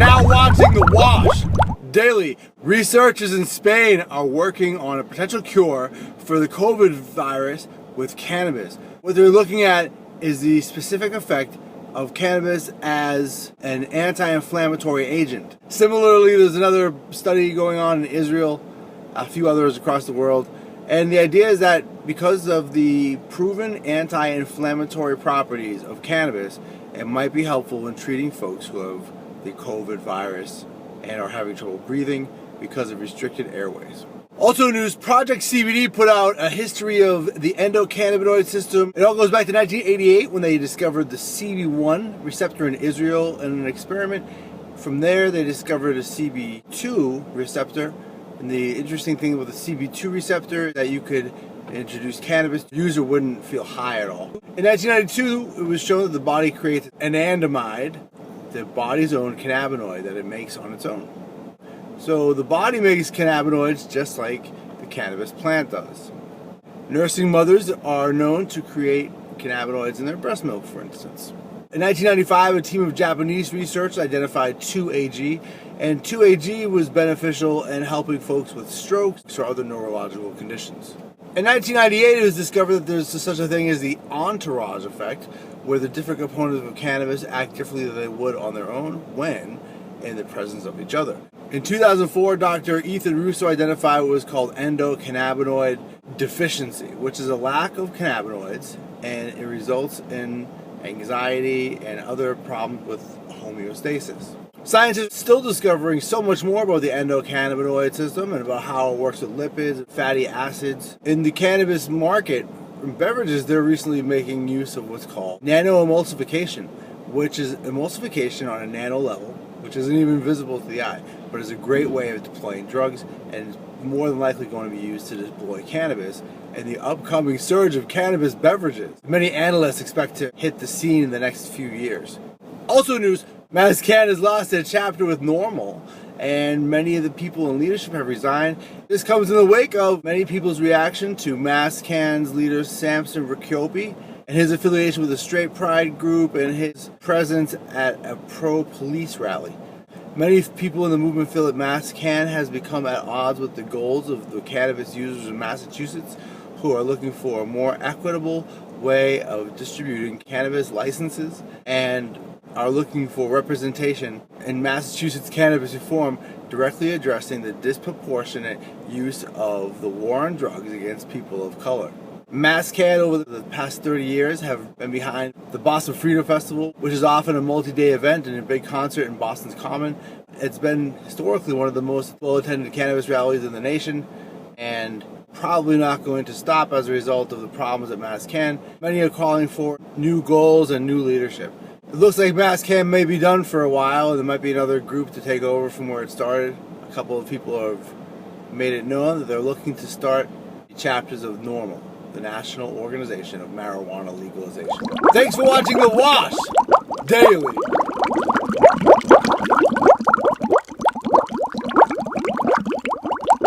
now watching The Wash Daily. Researchers in Spain are working on a potential cure for the COVID virus with cannabis. What they're looking at is the specific effect of cannabis as an anti-inflammatory agent. Similarly, there's another study going on in Israel, a few others across the world, and the idea is that because of the proven anti-inflammatory properties of cannabis, it might be helpful in treating folks who have the COVID virus and are having trouble breathing because of restricted airways. Also news, Project CBD put out a history of the endo-cannabinoid system. It all goes back to 1988 when they discovered the CB1 receptor in Israel in an experiment. From there, they discovered a CB2 receptor. And the interesting thing with the CB2 receptor is that you could introduce cannabis, the user wouldn't feel high at all. In 1992, it was shown that the body creates anandamide, the body's own cannabinoid that it makes on its own. So the body makes cannabinoids just like the cannabis plant does. Nursing mothers are known to create cannabinoids in their breast milk, for instance. In 1995, a team of Japanese researchers identified 2-AG, and 2-AG was beneficial in helping folks with strokes or other neurological conditions. In 1998, it was discovered that there's such a thing as the entourage effect, where the different components of cannabis act differently than they would on their own when in the presence of each other. In 2004, Dr. Ethan Russo identified what was called endo-cannabinoid deficiency, which is a lack of cannabinoids, and it results in anxiety and other problems with homeostasis. Scientists are still discovering so much more about the endo-cannabinoid system and about how it works with lipids and fatty acids. In the cannabis market, in beverages, they're recently making use of what's called nano-emulsification, which is emulsification on a nano level, which isn't even visible to the eye, but is a great way of deploying drugs and is more than likely going to be used to deploy cannabis and the upcoming surge of cannabis beverages. Many analysts expect to hit the scene in the next few years. Also news, MassCann has lost a chapter with NORML, and many of the people in leadership have resigned. This comes in the wake of many people's reaction to MassCann's leader Samson Rakiopi and his affiliation with the Straight Pride group and his presence at a pro-police rally. Many people in the movement feel that MassCann has become at odds with the goals of the cannabis users in Massachusetts, who are looking for a more equitable way of distributing cannabis licenses and are looking for representation in Massachusetts cannabis reform directly addressing the disproportionate use of the war on drugs against people of color. MassCann over the past 30 years have been behind the Boston Freedom Festival, which is often a multi-day event and a big concert in Boston's Common. It's been historically one of the most well-attended cannabis rallies in the nation, and probably not going to stop as a result of the problems at MassCann. Many are calling for new goals and new leadership. It looks like MassCann may be done for a while, and there might be another group to take over from where it started. A couple of people have made it known that they're looking to start chapters of NORML, the National Organization of Marijuana Legalization. Thanks for watching The Wash Daily.